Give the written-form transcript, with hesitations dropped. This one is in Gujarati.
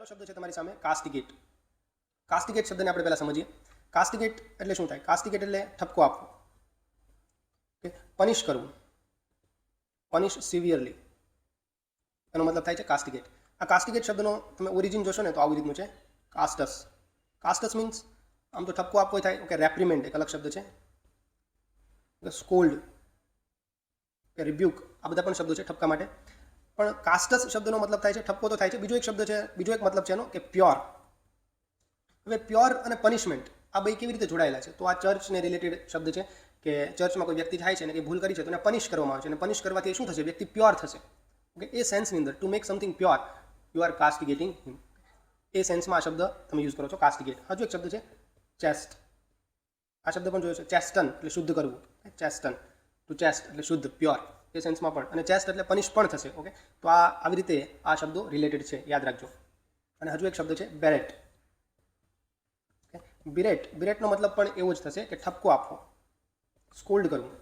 પહેલો શબ્દ છે તમારી સામે કાસ્ટિગેટ. કાસ્ટિગેટ શબ્દને આપણે પહેલા સમજીએ. કાસ્ટિગેટ એટલે શું થાય? કાસ્ટિગેટ એટલે ઠપકો આપવો, કે પનિશ કરવું, પનિશ સિવિયરલી, એનો મતલબ થાય છે કાસ્ટિગેટ. આ કાસ્ટિગેટ શબ્દનો તમે ઓરિજિન જોશો ને તો આવી રીતનું છે, કાસ્ટસ. કાસ્ટસ મીન્સ આમ તો ઠપકો આપવો થાય, ઓકે. રેપ્રિમેન્ડ એક અલગ શબ્દ છે, સ્કોલ્ડ કે રિબ્યુક, આ બધા પણ શબ્દો છે ઠપકા માટે. પણ કાસ્ટસ શબ્દનો મતલબ થાય છે ઠપકો તો થાય છે, બીજો એક શબ્દ છે, બીજો એક મતલબ છે એનો કે પ્યોર. હવે પ્યોર અને પનિશમેન્ટ આ બે કેવી રીતે જોડાયેલા છે? તો આ ચર્ચને રિલેટેડ શબ્દ છે કે ચર્ચમાં કોઈ વ્યક્તિ થાય છે ને કે ભૂલ કરી છે તો એને પનિશ કરવામાં આવે છે, અને પનિશ કરવાથી શું થશે? વ્યક્તિ પ્યોર થશે. ઓકે, એ સેન્સની અંદર to make something pure you are castigating him, એ સેન્સમાં આ શબ્દ તમે યુઝ કરો છો, કાસ્ટિગેટ. હજુ એક શબ્દ છે ચેસ્ટ. આ શબ્દ પણ જોયો છે, ચેસ્ટન એટલે શુદ્ધ કરવું, ચેસ્ટન ટુ ચેસ્ટ એટલે શુદ્ધ, પ્યોર, એ સેન્સમાં પણ. અને ચેસ્ટ એટલે પનિશ પણ થશે. ઓકે, તો આ આવી રીતે આ શબ્દો રિલેટેડ છે, યાદ રાખજો. અને હજુ એક શબ્દ છે બેરેટ. બિરેટ. બિરેટનો મતલબ પણ એવો જ થશે કે ઠપકો આપવો, સ્કોલ્ડ કરવું.